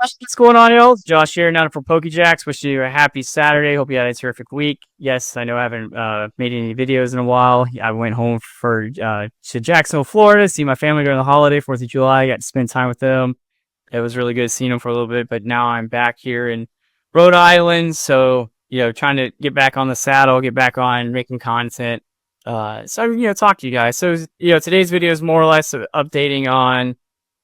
What's going on, y'all? It's Josh here, now for PokeJax. Wishing you a happy Saturday. Hope you had a terrific week. Yes, I know I haven't made any videos in a while. I went home to Jacksonville, Florida, see my family during the holiday, 4th of July. Got to spend time with them. It was really good seeing them for a little bit, but now I'm back here in Rhode Island. So, trying to get back on the saddle, get back on making content. Talk to you guys. So, today's video is more or less updating on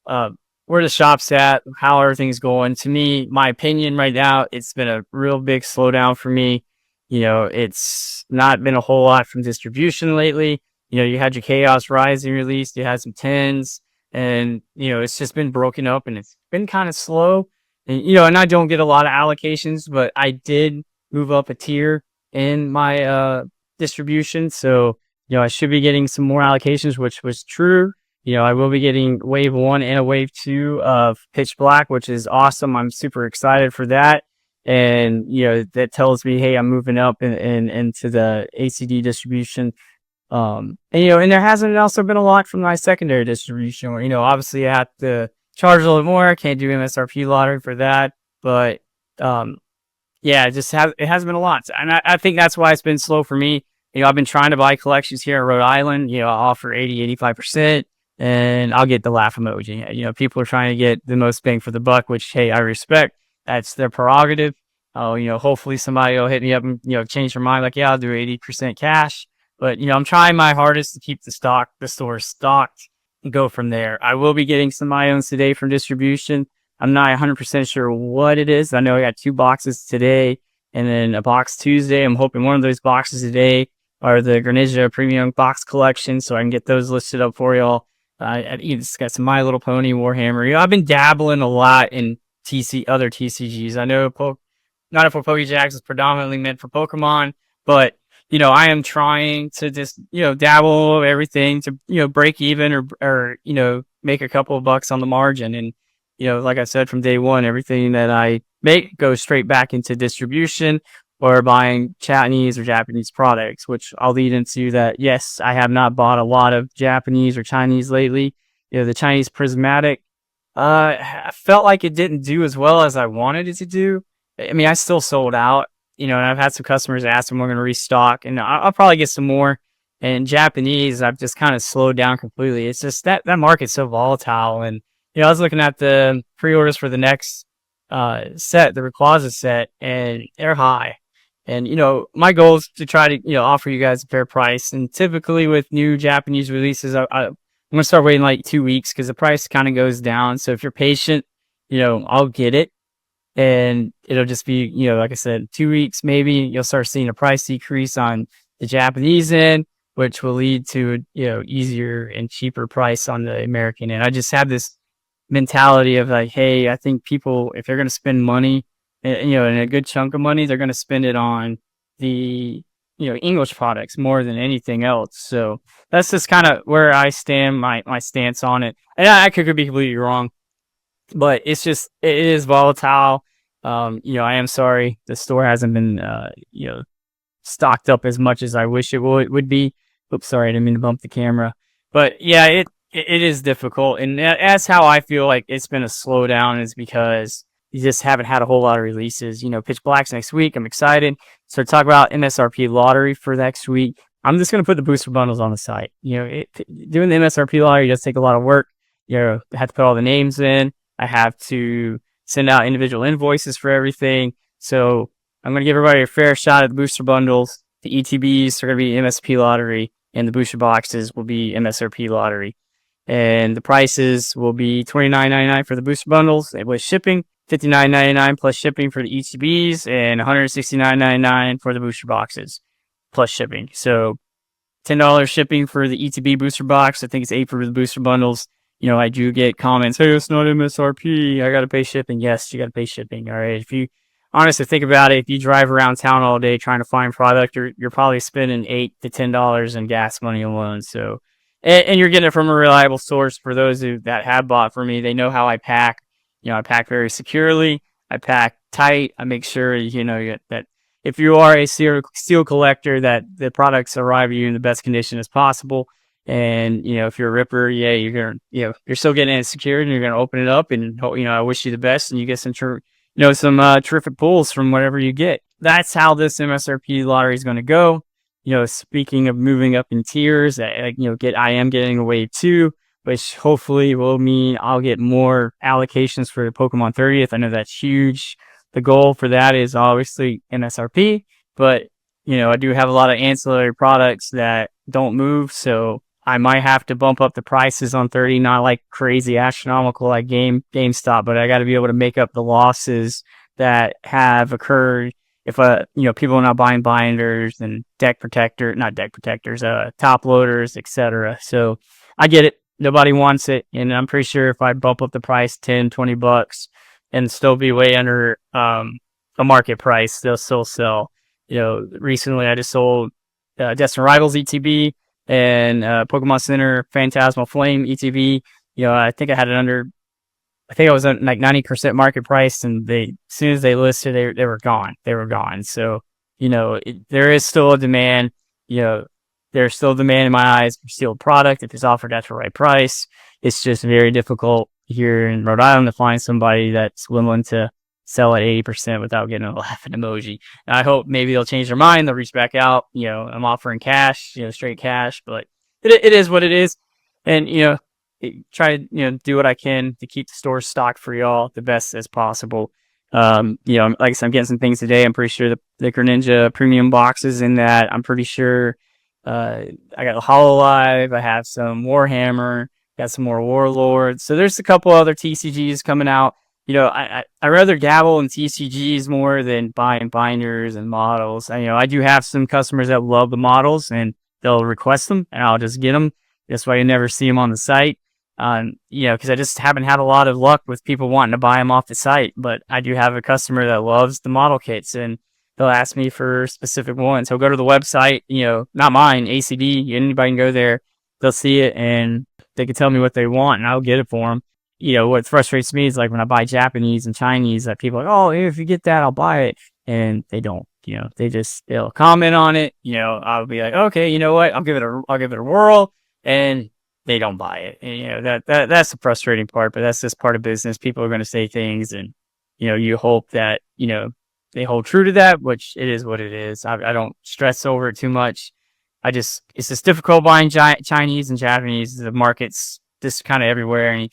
uh, where the shop's at, how everything's going. To me, my opinion right now, it's been a real big slowdown for me. It's not been a whole lot from distribution lately. You had your Chaos Rising release, you had some tens, and it's just been broken up and it's been kind of slow. And I don't get a lot of allocations, but I did move up a tier in my distribution, so I should be getting some more allocations, which was true. I will be getting wave 1 and a wave 2 of Pitch Black, which is awesome. I'm super excited for that. And, that tells me, hey, I'm moving up into the ACD distribution. And there hasn't also been a lot from my secondary distribution where, obviously I have to charge a little more. I can't do MSRP lottery for that. But, it hasn't been a lot. And I think that's why it's been slow for me. I've been trying to buy collections here in Rhode Island. I offer 85%. And I'll get the laugh emoji. People are trying to get the most bang for the buck, which, hey, I respect. That's their prerogative. Hopefully somebody will hit me up and, change their mind. Like, yeah, I'll do 80% cash. But, I'm trying my hardest to keep the store stocked and go from there. I will be getting some Iones today from distribution. I'm not 100% sure what it is. I know I got 2 boxes today and then a box Tuesday. I'm hoping one of those boxes today are the Greninja Premium Box Collection, so I can get those listed up for y'all. It's got some My Little Pony, Warhammer. I've been dabbling a lot in other TCGs. I know not for PokeJax is predominantly meant for Pokemon, but I am trying to just dabble everything to break even or make a couple of bucks on the margin. And like I said from day one, everything that I make goes straight back into distribution or buying Chinese or Japanese products, which I'll lead into that. Yes, I have not bought a lot of Japanese or Chinese lately. The Chinese Prismatic, I felt like it didn't do as well as I wanted it to do. I mean, I still sold out, and I've had some customers ask when we're going to restock, and I'll probably get some more. And Japanese, I've just kind of slowed down completely. It's just that market's so volatile. And, I was looking at the pre-orders for the next set, the Rayquaza set, and they're high. And, my goal is to try to, offer you guys a fair price. And typically with new Japanese releases, I'm going to start waiting like 2 weeks because the price kind of goes down. So if you're patient, I'll get it. And it'll just be, like I said, 2 weeks, maybe you'll start seeing a price decrease on the Japanese end, which will lead to, easier and cheaper price on the American end. I just have this mentality of like, hey, I think people, if they're going to spend money, and a good chunk of money, they're going to spend it on the, English products more than anything else. So that's just kind of where I stand, my stance on it. And I could be completely wrong, but it is volatile. I am sorry the store hasn't been, stocked up as much as I wish it would be. Oops, sorry, I didn't mean to bump the camera. But yeah, it is difficult. And that's how I feel like it's been a slowdown, is because you just haven't had a whole lot of releases. Pitch Black's next week. I'm excited. So talk about MSRP lottery for next week. I'm just going to put the booster bundles on the site. Doing the MSRP lottery does take a lot of work. I have to put all the names in. I have to send out individual invoices for everything. So I'm going to give everybody a fair shot at the booster bundles. The ETBs are going to be MSRP lottery, and the booster boxes will be MSRP lottery. And the prices will be $29.99 for the booster bundles with shipping, $59.99 plus shipping for the ETBs, and $169.99 for the booster boxes plus shipping. So $10 shipping for the ETB booster box. I think it's $8 for the booster bundles. I do get comments, hey, it's not MSRP, I gotta pay shipping. Yes, you gotta pay shipping. All right. If you honestly think about it, if you drive around town all day trying to find product, you're probably spending $8 to $10 in gas money alone. So, and you're getting it from a reliable source. For those that have bought from me, they know how I pack. I pack very securely. I pack tight. I make sure, that if you are a steel collector, that the products arrive at you in the best condition as possible. And, if you're a ripper, yeah, you're going to, you're still getting it secured and you're going to open it up and, I wish you the best and you get some, terrific pulls from whatever you get. That's how this MSRP lottery is going to go. Speaking of moving up in tiers, I am getting away too, which hopefully will mean I'll get more allocations for the Pokemon 30th. I know that's huge. The goal for that is obviously MSRP, but, I do have a lot of ancillary products that don't move. So I might have to bump up the prices on 30, not like crazy astronomical like GameStop, but I got to be able to make up the losses that have occurred if people are not buying binders and top loaders, etc. So I get it. Nobody wants it, and I'm pretty sure if I bump up the price $10-$20 and still be way under a market price, they'll still sell. Recently I just sold Destined Rivals ETB and Pokemon Center Phantasmal Flame ETB. I think I was at like 90% market price, and as soon as they listed, they were gone. They were gone. So, there is still a demand. There's still demand in my eyes for sealed product if it's offered at the right price. It's just very difficult here in Rhode Island to find somebody that's willing to sell at 80% without getting a laughing emoji. And I hope maybe they'll change their mind. They'll reach back out. I'm offering cash, straight cash, but it is what it is. And, try to, do what I can to keep the store stocked for y'all the best as possible. Like I said, I'm getting some things today. I'm pretty sure the Greninja premium boxes in that. I'm pretty sure I got a Hololive. I have some Warhammer. Got some more Warlords. So there's a couple other TCGs coming out. I rather dabble in TCGs more than buying binders and models. I do have some customers that love the models and they'll request them and I'll just get them. That's why you never see them on the site. Because I just haven't had a lot of luck with people wanting to buy them off the site. But I do have a customer that loves the model kits and they'll ask me for specific ones. He'll go to the website, not mine, ACD. Anybody can go there. They'll see it and they can tell me what they want and I'll get it for them. What frustrates me is like when I buy Japanese and Chinese that people are like, oh, if you get that, I'll buy it. And they don't, they'll comment on it. I'll be like, okay, you know what? I'll give it a whirl, and they don't buy it. And, that's the frustrating part, but that's just part of business. People are going to say things and, you hope that, they hold true to that, which it is what it is. I don't stress over it too much. It's just difficult buying Chinese and Japanese. The market's just kind of everywhere, and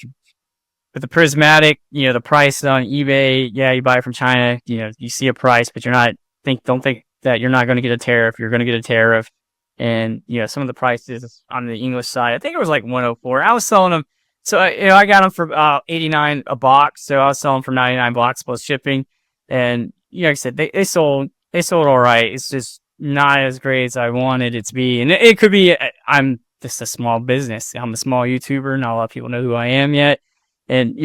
with the Prismatic, the price on eBay, yeah, you buy it from China, you see a price, but don't think that you're not going to get a tariff. You're going to get a tariff. And, some of the prices on the English side, I think it was like 104. I was selling them. So, I got them for 89 a box. So I was selling for 99 bucks plus shipping. And, like I said, they sold all right. It's just not as great as I wanted it to be. And it could be, I'm just a small business. I'm a small YouTuber. Not a lot of people know who I am yet. And,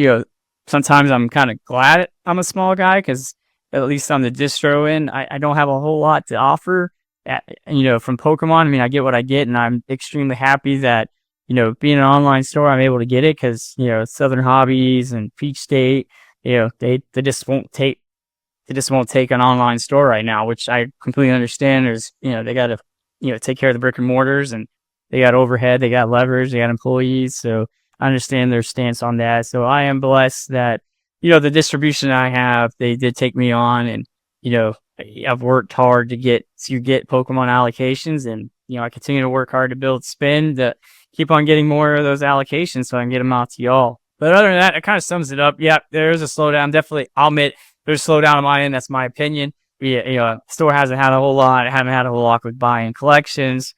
sometimes I'm kind of glad I'm a small guy because at least on the distro end, I don't have a whole lot to offer, from Pokemon. I mean, I get what I get, and I'm extremely happy that, being an online store, I'm able to get it because, Southern Hobbies and Peach State, they just won't take an online store right now, which I completely understand. There's, they got to, take care of the brick and mortars, and they got overhead, they got leverage, they got employees. So I understand their stance on that. So I am blessed that, the distribution I have, they did take me on, and, I've worked hard to get Pokemon allocations, and, I continue to work hard to build spin to keep on getting more of those allocations so I can get them out to y'all. But other than that, it kind of sums it up. Yeah, there is a slowdown. Definitely, I'll admit there's a slowdown on my end. That's my opinion. Store hasn't had a whole lot. I haven't had a whole lot with buying collections.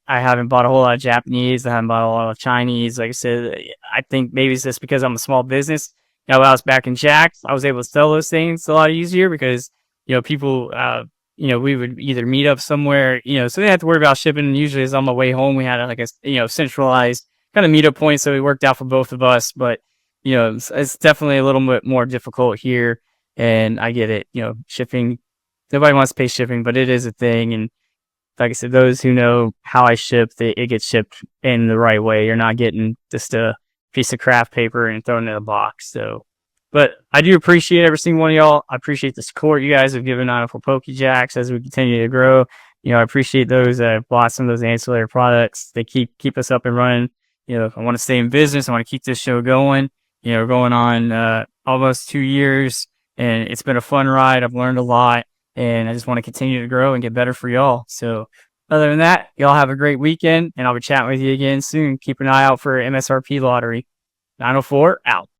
I haven't bought a whole lot of Japanese. I haven't bought a lot of Chinese. Like I said, I think maybe it's just because I'm a small business. When I was back in Jax, I was able to sell those things a lot easier because, people, we would either meet up somewhere, so they didn't have to worry about shipping. And usually as on my way home, we had like a, centralized kind of meetup point. So it worked out for both of us. But, it's definitely a little bit more difficult here. And I get it, shipping, nobody wants to pay shipping, but it is a thing. And like I said, those who know how I ship, it gets shipped in the right way. You're not getting just a piece of craft paper and thrown in a box. So, but I do appreciate every single one of y'all. I appreciate the support you guys have given on for PokeJax as we continue to grow. I appreciate those. Bought some of those ancillary products. They keep us up and running. I want to stay in business. I want to keep this show going. We're going on almost 2 years, and it's been a fun ride. I've learned a lot, and I just want to continue to grow and get better for y'all. So other than that, y'all have a great weekend, and I'll be chatting with you again soon. Keep an eye out for MSRP lottery. 904 out.